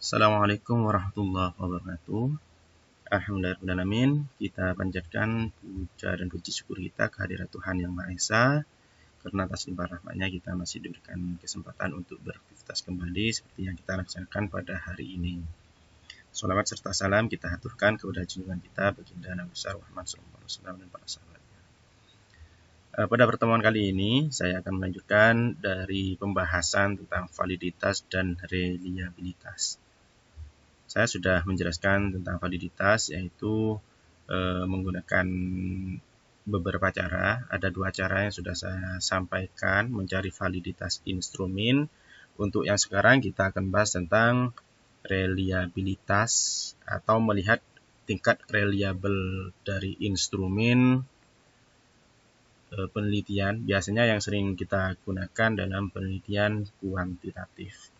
Assalamualaikum warahmatullahi wabarakatuh. Alhamdulillahirrahmanirrahim. Kita panjatkan puja dan puji syukur kita kehadirat Tuhan Yang Maha Esa, karena atas limpah rahmat-Nya kita masih diberikan kesempatan untuk beraktivitas kembali seperti yang kita laksanakan pada hari ini. Sholawat serta salam kita haturkan kepada junjungan kita baginda Nabi besar Muhammad SAW dan para sahabatnya. Pada pertemuan kali ini saya akan melanjutkan dari pembahasan tentang validitas dan reliabilitas. Saya sudah menjelaskan tentang validitas, yaitu menggunakan beberapa cara. Ada dua cara yang sudah saya sampaikan mencari validitas instrumen. Untuk yang sekarang kita akan bahas tentang reliabilitas atau melihat tingkat reliable dari instrumen penelitian. Biasanya yang sering kita gunakan dalam penelitian kuantitatif.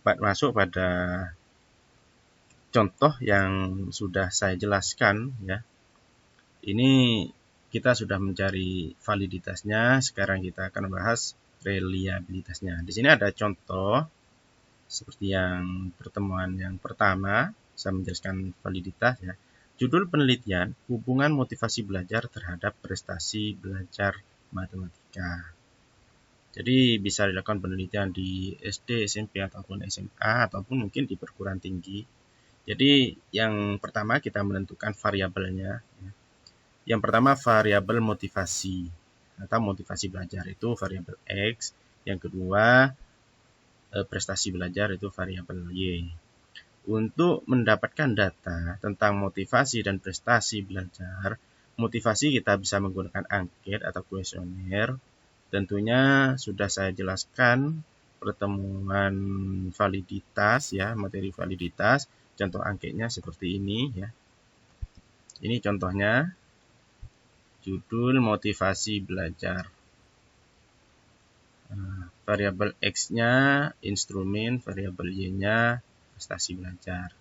Masuk pada contoh yang sudah saya jelaskan ya. Ini kita sudah mencari validitasnya, sekarang kita akan bahas reliabilitasnya. Di sini ada contoh seperti yang pertemuan yang pertama saya menjelaskan validitas ya. Judul penelitian, hubungan motivasi belajar terhadap prestasi belajar matematika. Jadi bisa dilakukan penelitian di SD, SMP, ataupun SMA, ataupun mungkin di perguruan tinggi. Jadi yang pertama kita menentukan variabelnya. Yang pertama variabel motivasi atau motivasi belajar itu variabel X. Yang kedua prestasi belajar itu variabel Y. Untuk mendapatkan data tentang motivasi dan prestasi belajar, motivasi kita bisa menggunakan angket atau kuesioner. Tentunya sudah saya jelaskan pertemuan validitas ya, materi validitas. Contoh angketnya seperti ini ya. Ini contohnya, judul motivasi belajar. Variabel X-nya instrumen, variabel Y-nya prestasi belajar.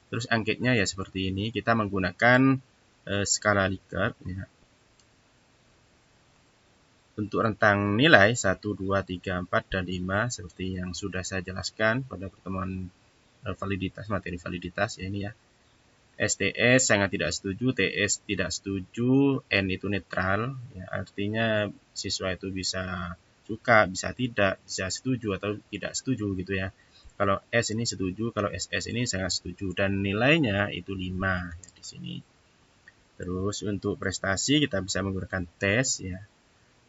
Terus angketnya ya seperti ini, kita menggunakan skala Likert ya. Untuk rentang nilai 1, 2, 3, 4, dan 5 seperti yang sudah saya jelaskan pada pertemuan validitas, materi validitas ya ini ya. STS sangat tidak setuju, TS tidak setuju, N itu netral ya, artinya siswa itu bisa suka, bisa tidak, bisa setuju atau tidak setuju gitu ya. Kalau S ini setuju, kalau SS ini sangat setuju, dan nilainya itu 5 ya di sini. Terus untuk prestasi kita bisa menggunakan tes ya.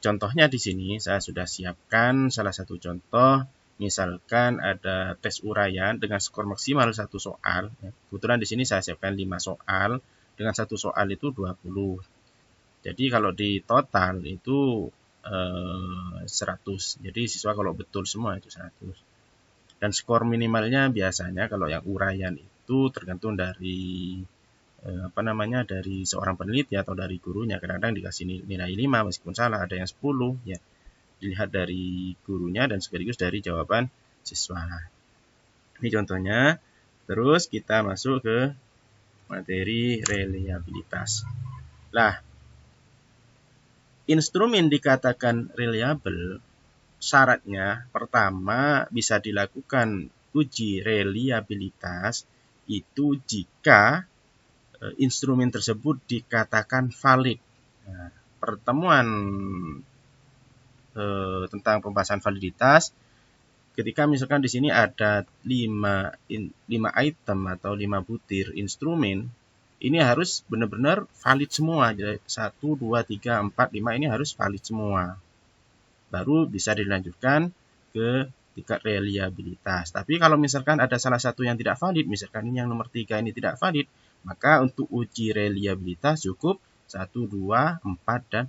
Contohnya di sini saya sudah siapkan salah satu contoh, misalkan ada tes uraian dengan skor maksimal 1 soal. Kebetulan di sini saya siapkan 5 soal, dengan 1 soal itu 20. Jadi kalau di total itu 100. Jadi siswa kalau betul semua itu 100. Dan skor minimalnya biasanya kalau yang uraian itu tergantung dari dari seorang peneliti atau dari gurunya. Kadang-kadang dikasih nilai 5 meskipun salah, ada yang 10 ya. Dilihat dari gurunya dan sekaligus dari jawaban siswa. Ini contohnya. Terus kita masuk ke materi reliabilitas. Nah, instrumen dikatakan reliable, syaratnya pertama bisa dilakukan uji reliabilitas itu jika instrumen tersebut dikatakan valid. Nah, pertemuan tentang pembahasan validitas, ketika misalkan di sini ada 5 item atau 5 butir instrumen, ini harus benar-benar valid semua. Jadi 1, 2, 3, 4, 5 ini harus valid semua. Baru bisa dilanjutkan ke tingkat reliabilitas. Tapi kalau misalkan ada salah satu yang tidak valid, misalkan ini yang nomor 3 ini tidak valid, maka untuk uji reliabilitas cukup 1, 2, 4, dan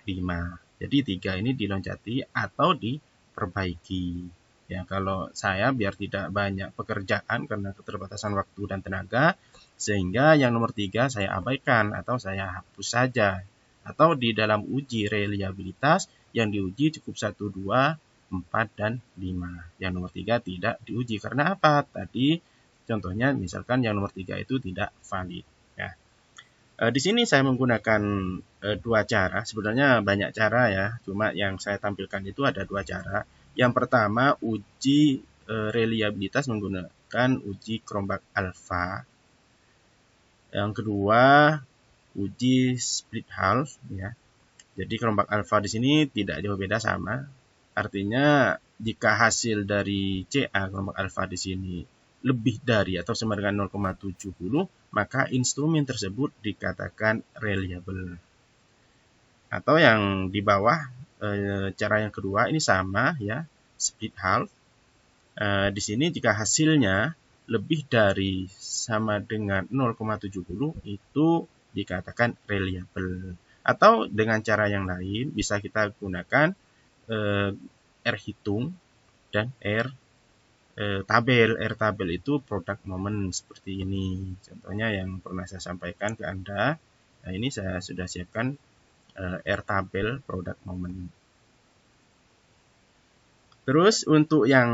5. Jadi 3 ini diloncati atau diperbaiki. Ya, kalau saya biar tidak banyak pekerjaan karena keterbatasan waktu dan tenaga, sehingga yang nomor 3 saya abaikan atau saya hapus saja. Atau di dalam uji reliabilitas yang diuji cukup 1, 2, 4, dan 5. Yang nomor 3 tidak diuji. Karena apa? Tadi contohnya misalkan yang nomor 3 itu tidak valid. Ya. Di sini saya menggunakan dua cara. Sebenarnya banyak cara ya. Cuma yang saya tampilkan itu ada dua cara. Yang pertama uji reliabilitas menggunakan uji Cronbach alpha. Yang kedua, uji split half ya. Jadi Cronbach alpha di sini tidak jauh beda, sama. Artinya jika hasil dari CA Cronbach alpha di sini lebih dari atau sama dengan 0,70, maka instrumen tersebut dikatakan reliable. Atau yang di bawah, cara yang kedua ini sama ya, split half. Di sini jika hasilnya lebih dari sama dengan 0,70 itu dikatakan reliable. Atau dengan cara yang lain bisa kita gunakan R hitung dan R tabel. R tabel itu product moment seperti ini. Contohnya yang pernah saya sampaikan ke Anda. Nah, ini saya sudah siapkan R tabel product moment. Terus untuk yang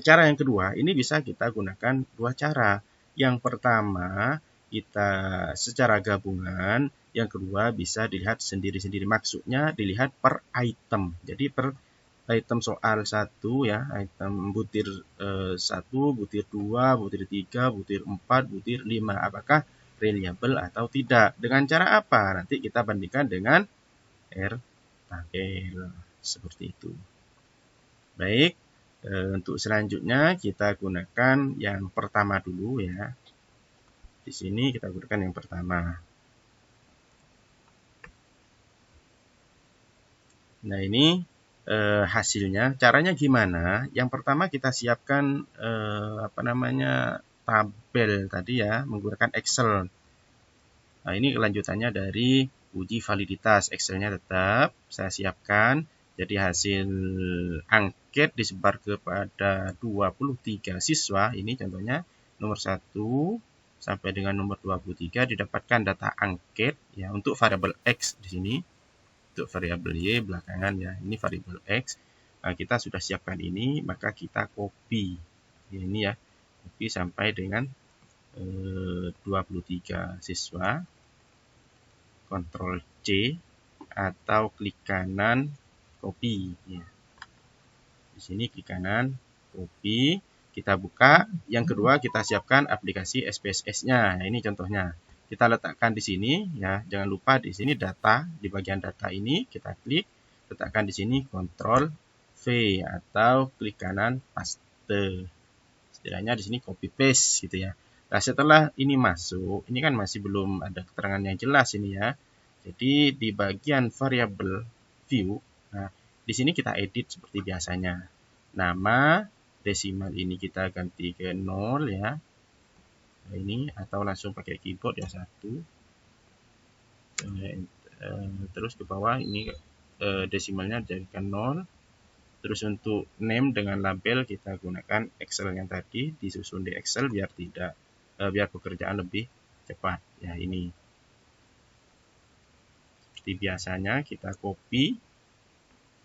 cara yang kedua, ini bisa kita gunakan dua cara. Yang pertama, kita secara gabungan. Yang kedua, bisa dilihat sendiri-sendiri. Maksudnya dilihat per item. Jadi per item soal 1 ya, item butir 1, butir 2, butir 3, butir 4, butir 5. Apakah reliable atau tidak? Dengan cara apa? Nanti kita bandingkan dengan R tabel. Seperti itu. Baik. Untuk selanjutnya kita gunakan yang pertama dulu ya. Di sini kita gunakan yang pertama. Nah, ini hasilnya. Caranya gimana? Yang pertama kita siapkan tabel tadi ya, menggunakan Excel. Nah, ini kelanjutannya dari uji validitas. Excelnya tetap saya siapkan. Jadi hasil angket disebar kepada 23 siswa. Ini contohnya nomor 1 sampai dengan nomor 23 didapatkan data angket ya untuk variabel X di sini. Untuk variabel Y belakangan ya. Ini variabel X. Nah, kita sudah siapkan ini, maka kita copy. Ya, ini ya. Copy sampai dengan 23 siswa. Ctrl C atau klik kanan copy ya. Di sini klik kanan copy, kita buka. Yang kedua kita siapkan aplikasi SPSS-nya. Nah, ini contohnya. Kita letakkan di sini ya. Jangan lupa di sini data, di bagian data ini kita klik, letakkan di sini Ctrl V atau klik kanan paste. Setidaknya di sini copy paste gitu ya. Nah, setelah ini masuk, ini kan masih belum ada keterangan yang jelas ini ya. Jadi di bagian variable view, nah di sini kita edit seperti biasanya. Nama desimal ini kita ganti ke 0 ya. Nah, ini atau langsung pakai keyboard ya 1. Terus ke bawah ini desimalnya jadikan 0. Terus untuk name dengan label kita gunakan Excel yang tadi, disusun di Excel biar biar pekerjaan lebih cepat. Ya, ini. Seperti biasanya kita copy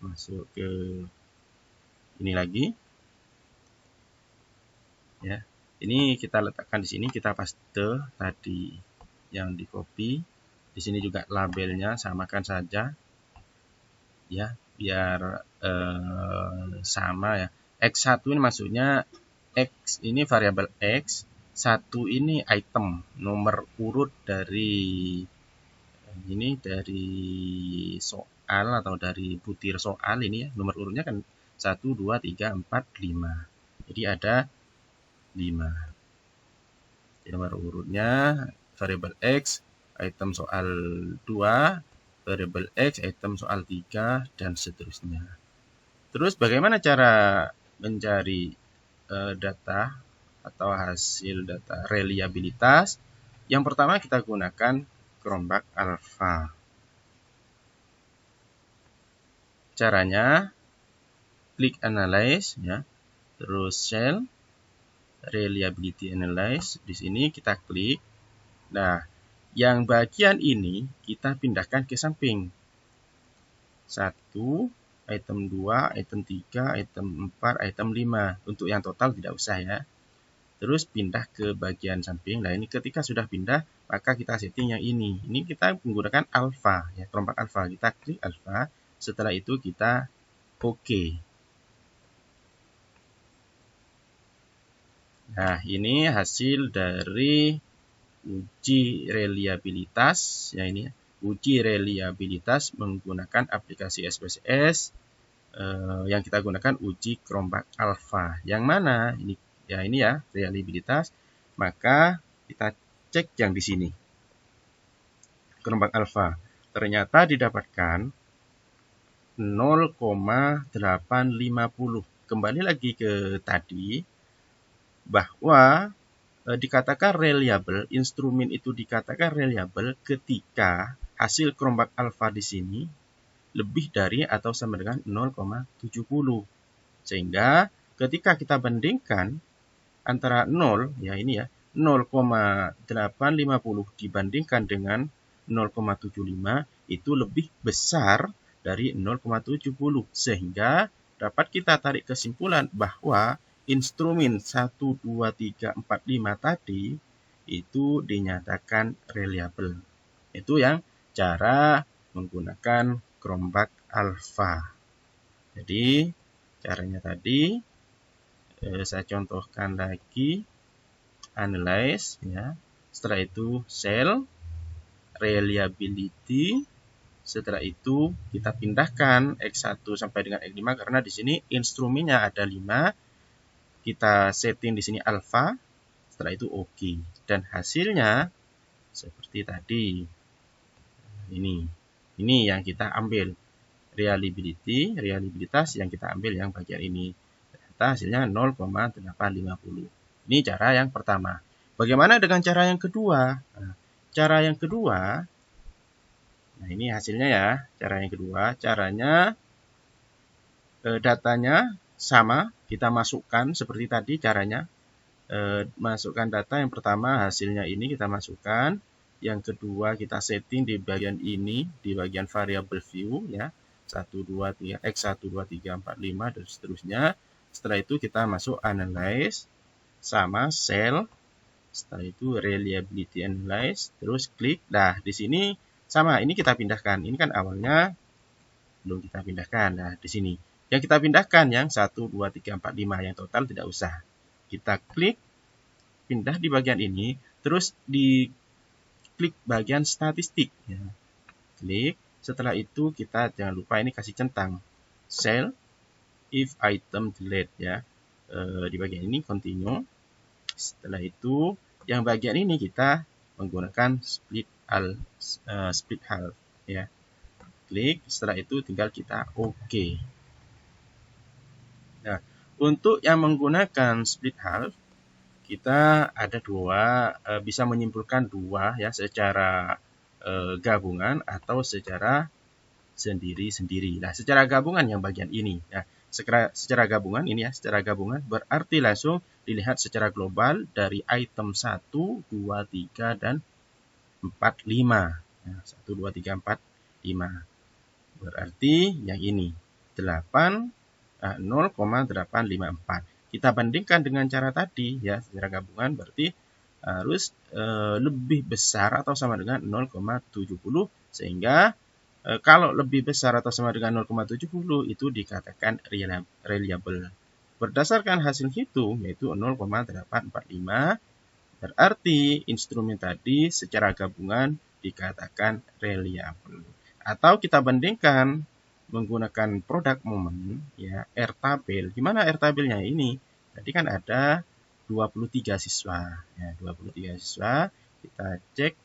masuk ke ini lagi. Ya. Ini kita letakkan di sini, kita paste tadi yang di copy. Di sini juga labelnya samakan saja. Ya, biar sama ya. X1 ini maksudnya X ini variabel X, 1 ini item, nomor urut dari ini dari soal atau dari butir soal ini ya. Nomor urutnya kan 1, 2, 3, 4, 5. Jadi ada 5. Jadi nomor urutnya variabel X, item soal 2, variabel X, item soal 3, dan seterusnya. Terus bagaimana cara mencari data atau hasil data reliabilitas? Yang pertama kita gunakan Cronbach alpha. Caranya klik analyze ya. Terus cell reliability analyze, di sini kita klik. Nah, yang bagian ini kita pindahkan ke samping. 1, item 2, item 3, item 4, item 5. Untuk yang total tidak usah ya. Terus pindah ke bagian samping. Nah, ini ketika sudah pindah, maka kita setting yang ini. Ini kita menggunakan alpha ya, Cronbach alpha. Kita klik alpha. Setelah itu kita OK. Nah, ini hasil dari uji reliabilitas ya ini ya. Uji reliabilitas menggunakan aplikasi SPSS yang kita gunakan uji Cronbach Alpha. Yang mana ini ya reliabilitas. Maka kita cek yang di sini. Cronbach Alpha. Ternyata didapatkan 0,850. Kembali lagi ke tadi bahwa dikatakan reliable, instrumen itu dikatakan reliable ketika hasil Cronbach Alpha di sini lebih dari atau sama dengan 0,70. Sehingga ketika kita bandingkan antara 0 ya ini ya 0,850 dibandingkan dengan 0,75 itu lebih besar dari 0,70 sehingga dapat kita tarik kesimpulan bahwa instrumen 1, 2, 3, 4, 5 tadi itu dinyatakan reliable. Itu yang cara menggunakan Cronbach Alpha. Jadi caranya tadi saya contohkan lagi, analyze ya. Setelah itu cell, reliability. Setelah itu kita pindahkan X1 sampai dengan X5 karena di sini instrumennya ada 5. Kita setting di sini alpha. Setelah itu oke. Dan hasilnya seperti tadi. Ini yang kita ambil. Reliabilitas yang kita ambil yang bagian ini. Ternyata hasilnya 0,850. Ini cara yang pertama. Bagaimana dengan cara yang kedua? Nah, cara yang kedua, nah ini hasilnya ya. Cara yang kedua, caranya datanya sama, kita masukkan seperti tadi caranya. Masukkan data yang pertama, hasilnya ini kita masukkan. Yang kedua kita setting di bagian ini, di bagian variable view ya. 1, 2, 3, X1, 2, 3, 4, 5, dan seterusnya. Setelah itu kita masuk analyze, sama cell. Setelah itu reliability analyze, terus klik. Nah, di sini sama, ini kita pindahkan. Ini kan awalnya belum kita pindahkan. Nah, di sini. Yang kita pindahkan yang 1, 2, 3, 4, 5, yang total tidak usah. Kita klik, pindah di bagian ini, terus di klik bagian statistik. Ya. Klik, setelah itu kita jangan lupa ini kasih centang. Cell, if item delete ya. Di bagian ini continue. Setelah itu yang bagian ini kita menggunakan split half ya. Klik, setelah itu tinggal kita oke. Nah, untuk yang menggunakan split half kita ada dua, bisa menyimpulkan dua ya secara gabungan atau secara sendiri-sendiri. Nah, secara gabungan yang bagian ini ya. Secara gabungan ini ya, secara gabungan berarti langsung dilihat secara global dari item 1, 2, 3 dan 4, 5. Nah, 1 2 3 4 5. Berarti yang ini 0,854. Kita bandingkan dengan cara tadi ya, secara gabungan berarti harus lebih besar atau sama dengan 0,70 sehingga kalau lebih besar atau sama dengan 0,70 itu dikatakan reliable. Berdasarkan hasil hitung yaitu 0,845 berarti instrumen tadi secara gabungan dikatakan reliable. Atau kita bandingkan menggunakan produk moment ya, R-tabel. Gimana R-tabelnya ini? Tadi kan ada 23 siswa ya, 23 siswa. Kita cek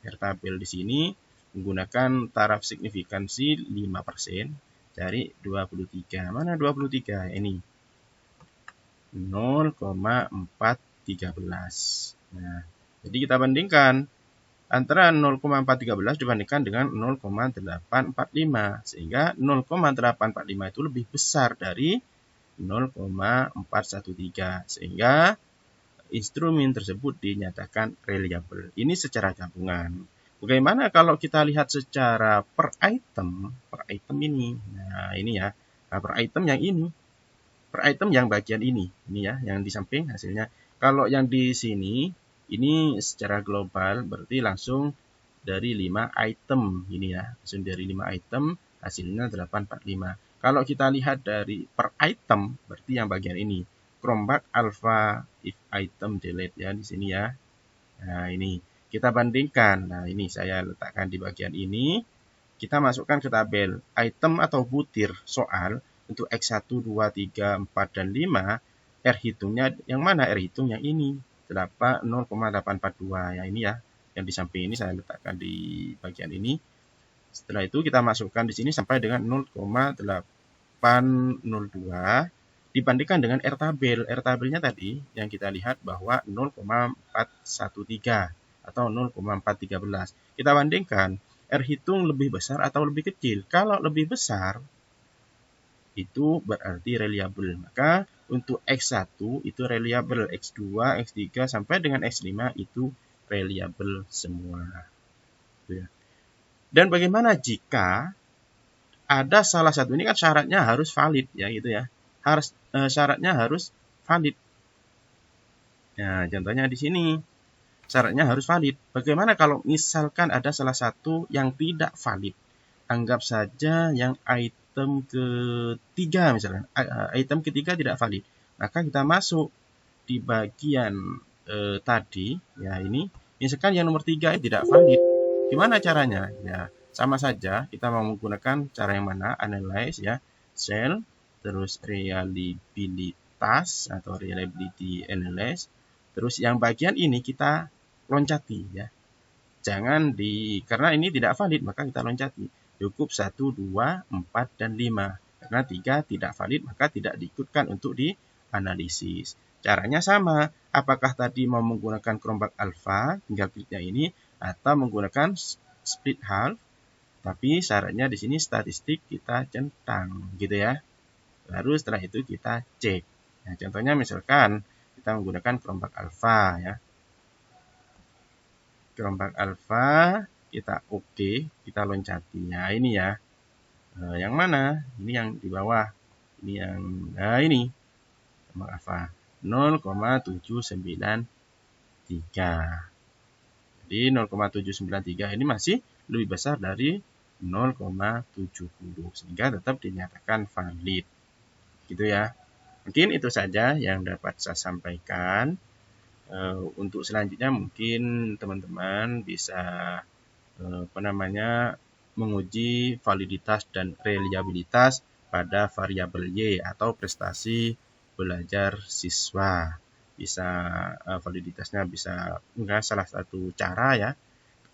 R-tabel di sini menggunakan taraf signifikansi 5%. Cari 23. Mana 23? Ini 0,413. Nah, jadi kita bandingkan antara 0,413 dibandingkan dengan 0,845 sehingga 0,845 itu lebih besar dari 0,413 sehingga instrumen tersebut dinyatakan reliable. Ini secara gabungan. Bagaimana kalau kita lihat secara per item ini? Nah, ini ya. Nah, per item yang ini. Per item yang bagian ini ya, yang di samping hasilnya. Kalau yang di sini ini secara global berarti langsung dari 5 item ini ya. Langsung dari 5 item hasilnya 845. Kalau kita lihat dari per item berarti yang bagian ini. kerombak alpha if item delete ya di sini ya. Nah, ini kita bandingkan. Nah, ini saya letakkan di bagian ini. Kita masukkan ke tabel item atau butir soal untuk X1, 2, 3, 4, dan 5. R hitungnya yang mana? R hitung yang ini. 0,842 ya ini ya. Yang di samping ini saya letakkan di bagian ini. Setelah itu kita masukkan di sini sampai dengan 0,802 dibandingkan dengan R tabel. R tabelnya tadi yang kita lihat bahwa 0,413 atau 0,413. Kita bandingkan R hitung lebih besar atau lebih kecil. Kalau lebih besar itu berarti reliable. Maka untuk X1 itu reliable, X2, X3 sampai dengan X5 itu reliable semua. Dan bagaimana jika ada salah satu, ini kan syaratnya harus valid ya gitu ya. Syaratnya harus valid. Nah, contohnya di sini syaratnya harus valid. Bagaimana kalau misalkan ada salah satu yang tidak valid? Anggap saja yang item ketiga misalkan. Item ketiga tidak valid. Maka kita masuk di bagian tadi ya ini. Misalkan yang nomor 3 tidak valid. Gimana caranya? Ya, sama saja kita mau menggunakan cara yang mana? Analyze ya. Cell terus reliabilitas atau reliability analyze. Terus yang bagian ini kita loncati ya. Jangan karena ini tidak valid maka kita loncati. Cukup 1, 2, 4, dan 5. Karena 3 tidak valid maka tidak diikutkan untuk dianalisis. Caranya sama. Apakah tadi mau menggunakan kerombak alfa, tinggal kliknya ini, atau menggunakan split half, tapi syaratnya di sini statistik kita centang gitu ya. Baru setelah itu kita cek. Nah, contohnya misalkan kita menggunakan kerombak alfa ya. Kerombak alfa kita oke, kita loncati. Nah, ini ya. Yang mana? Ini yang di bawah. Ini yang ini. Kerombak alfa 0,793. Jadi 0,793 ini masih lebih besar dari 0,70 sehingga tetap dinyatakan valid. Gitu ya. Mungkin itu saja yang dapat saya sampaikan. Untuk selanjutnya mungkin teman-teman bisa menguji validitas dan reliabilitas pada variabel Y atau prestasi belajar siswa. Bisa validitasnya bisa enggak salah satu cara ya.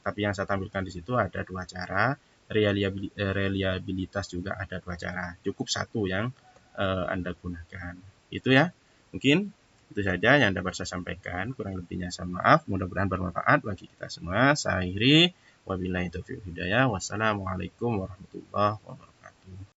Tapi yang saya tampilkan di situ ada 2 cara. Reliabilitas juga ada 2 cara. Cukup satu yang Anda gunakan. Itu ya. Mungkin itu saja yang dapat saya sampaikan. Kurang lebihnya saya maaf. Mudah-mudahan bermanfaat bagi kita semua. Saya akhiri. Wabillahi taufiq hidayah. Wassalamualaikum warahmatullahi wabarakatuh.